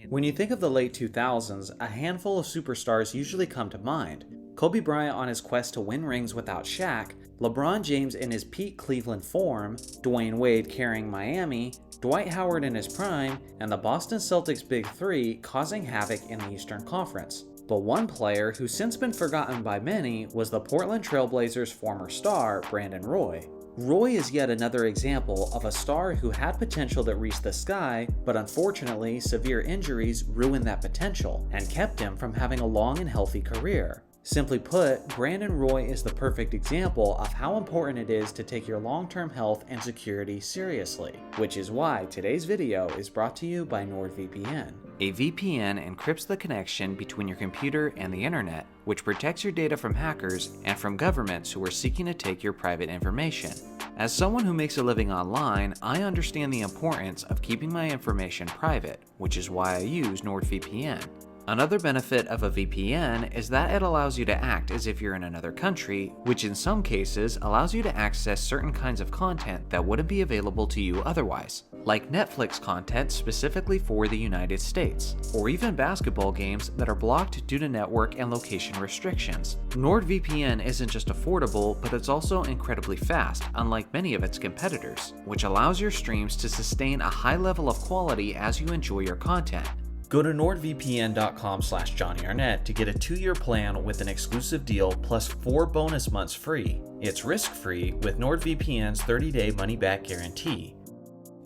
When you think of the late 2000s, a handful of superstars usually come to mind. Kobe Bryant on his quest to win rings without Shaq, LeBron James in his peak Cleveland form, Dwayne Wade carrying Miami, Dwight Howard in his prime, and the Boston Celtics Big Three causing havoc in the Eastern Conference. But one player who's since been forgotten by many was the Portland Trail Blazers' former star, Brandon Roy. Roy is yet another example of a star who had potential that reached the sky, but unfortunately, severe injuries ruined that potential and kept him from having a long and healthy career. Simply put, Brandon Roy is the perfect example of how important it is to take your long-term health and security seriously, which is why today's video is brought to you by NordVPN. A VPN encrypts the connection between your computer and the internet, which protects your data from hackers and from governments who are seeking to take your private information. As someone who makes a living online, I understand the importance of keeping my information private, which is why I use NordVPN. Another benefit of a VPN is that it allows you to act as if you're in another country, which in some cases allows you to access certain kinds of content that wouldn't be available to you otherwise, like Netflix content specifically for the United States, or even basketball games that are blocked due to network and location restrictions. NordVPN isn't just affordable, but it's also incredibly fast, unlike many of its competitors, which allows your streams to sustain a high level of quality as you enjoy your content. Go to nordvpn.com/JohnnyArnett to get a 2-year plan with an exclusive deal plus 4 bonus months free. It's risk-free with NordVPN's 30-day money-back guarantee.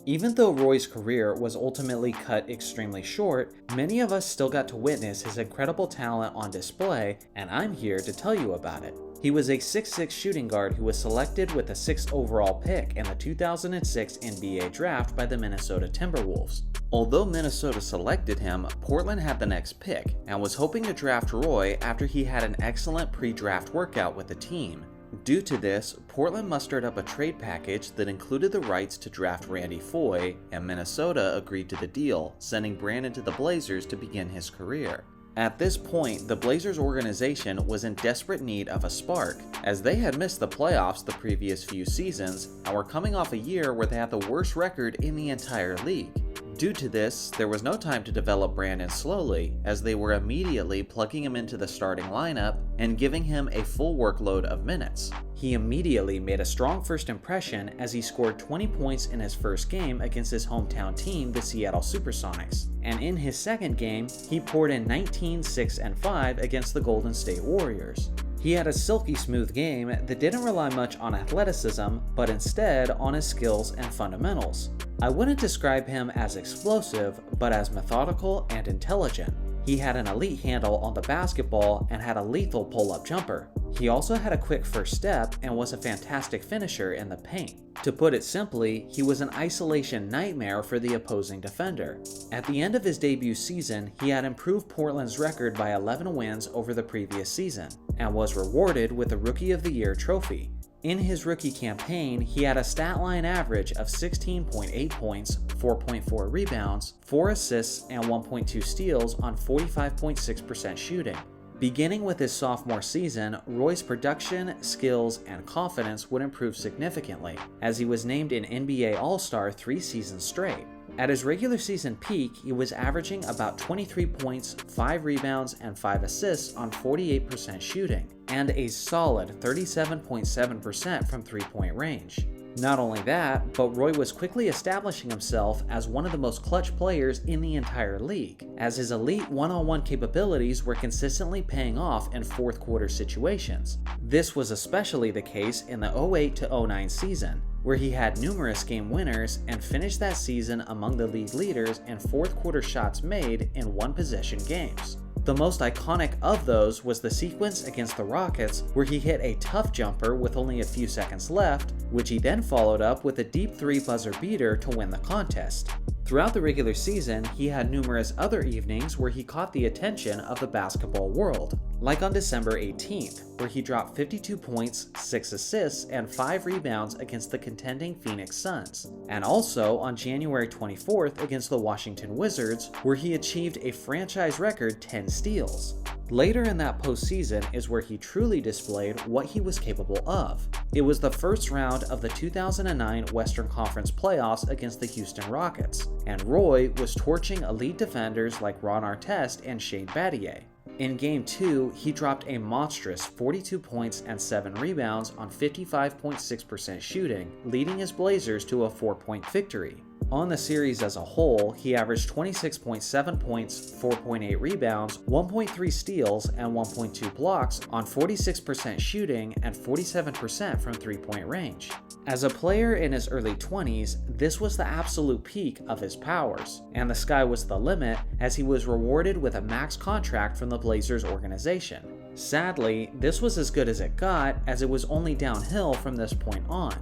Even though Roy's career was ultimately cut extremely short, many of us still got to witness his incredible talent on display, and I'm here to tell you about it. He was a 6'6" shooting guard who was selected with the 6th overall pick in the 2006 NBA draft by the Minnesota Timberwolves. Although Minnesota selected him, Portland had the next pick and was hoping to draft Roy after he had an excellent pre-draft workout with the team. Due to this, Portland mustered up a trade package that included the rights to draft Randy Foye, and Minnesota agreed to the deal, sending Brandon to the Blazers to begin his career. At this point, the Blazers organization was in desperate need of a spark, as they had missed the playoffs the previous few seasons and were coming off a year where they had the worst record in the entire league. Due to this, there was no time to develop Brandon slowly, as they were immediately plugging him into the starting lineup and giving him a full workload of minutes. He immediately made a strong first impression as he scored 20 points in his first game against his hometown team, the Seattle Supersonics, and in his second game, he poured in 19, 6, and 5 against the Golden State Warriors. He had a silky smooth game that didn't rely much on athleticism, but instead on his skills and fundamentals. I wouldn't describe him as explosive, but as methodical and intelligent. He had an elite handle on the basketball and had a lethal pull-up jumper. He also had a quick first step and was a fantastic finisher in the paint. To put it simply, he was an isolation nightmare for the opposing defender. At the end of his debut season, he had improved Portland's record by 11 wins over the previous season, and was rewarded with the Rookie of the Year trophy. In his rookie campaign, he had a stat line average of 16.8 points, 4.4 rebounds, 4 assists, and 1.2 steals on 45.6% shooting. Beginning with his sophomore season, Roy's production, skills, and confidence would improve significantly, as he was named an NBA All-Star 3 seasons straight. At his regular season peak, he was averaging about 23 points, 5 rebounds, and 5 assists on 48% shooting, and a solid 37.7% from three-point range. Not only that, but Roy was quickly establishing himself as one of the most clutch players in the entire league, as his elite one-on-one capabilities were consistently paying off in fourth quarter situations. This was especially the case in the 08-09 season, where he had numerous game winners and finished that season among the league leaders in fourth quarter shots made in one-possession games. The most iconic of those was the sequence against the Rockets, where he hit a tough jumper with only a few seconds left, which he then followed up with a deep 3 buzzer beater to win the contest. Throughout the regular season, he had numerous other evenings where he caught the attention of the basketball world, like on December 18th, where he dropped 52 points, 6 assists, and 5 rebounds against the contending Phoenix Suns, and also on January 24th against the Washington Wizards, where he achieved a franchise record 10 steals. Later in that postseason is where he truly displayed what he was capable of. It was the first round of the 2009 Western Conference playoffs against the Houston Rockets, and Roy was torching elite defenders like Ron Artest and Shane Battier. In Game 2, he dropped a monstrous 42 points and 7 rebounds on 55.6% shooting, leading his Blazers to a 4-point victory. On the series as a whole, he averaged 26.7 points, 4.8 rebounds, 1.3 steals, and 1.2 blocks on 46% shooting and 47% from three-point range. As a player in his early 20s, this was the absolute peak of his powers, and the sky was the limit as he was rewarded with a max contract from the Blazers organization. Sadly, this was as good as it got, as it was only downhill from this point on.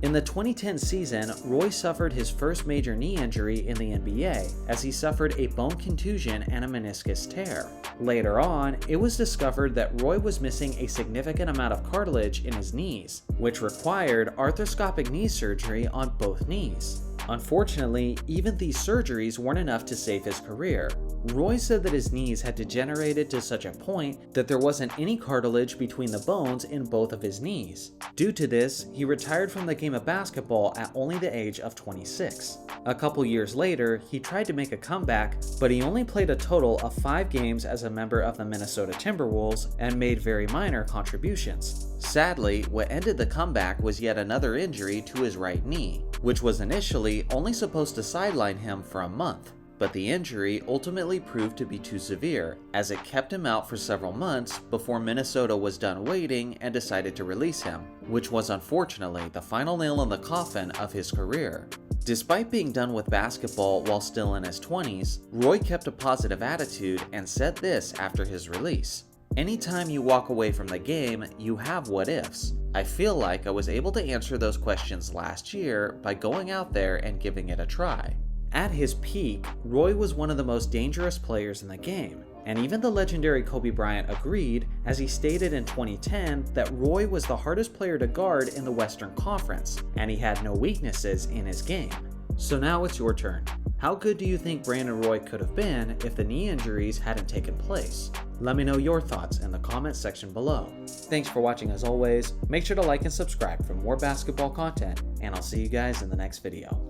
In the 2010 season, Roy suffered his first major knee injury in the NBA, as he suffered a bone contusion and a meniscus tear. Later on, it was discovered that Roy was missing a significant amount of cartilage in his knees, which required arthroscopic knee surgery on both knees. Unfortunately, even these surgeries weren't enough to save his career. Roy said that his knees had degenerated to such a point that there wasn't any cartilage between the bones in both of his knees. Due to this, he retired from the game of basketball at only the age of 26. A couple years later, he tried to make a comeback, but he only played a total of 5 games as a member of the Minnesota Timberwolves and made very minor contributions. Sadly, what ended the comeback was yet another injury to his right knee, which was initially only supposed to sideline him for a month. But the injury ultimately proved to be too severe, as it kept him out for several months before Minnesota was done waiting and decided to release him, which was unfortunately the final nail in the coffin of his career. Despite being done with basketball while still in his 20s, Roy kept a positive attitude and said this after his release: "Anytime you walk away from the game, you have what ifs. I feel like I was able to answer those questions last year by going out there and giving it a try." At his peak, Roy was one of the most dangerous players in the game, and even the legendary Kobe Bryant agreed, as he stated in 2010 that Roy was the hardest player to guard in the Western Conference, and he had no weaknesses in his game. So now it's your turn. How good do you think Brandon Roy could have been if the knee injuries hadn't taken place? Let me know your thoughts in the comments section below. Thanks for watching as always. Make sure to like and subscribe for more basketball content, and I'll see you guys in the next video.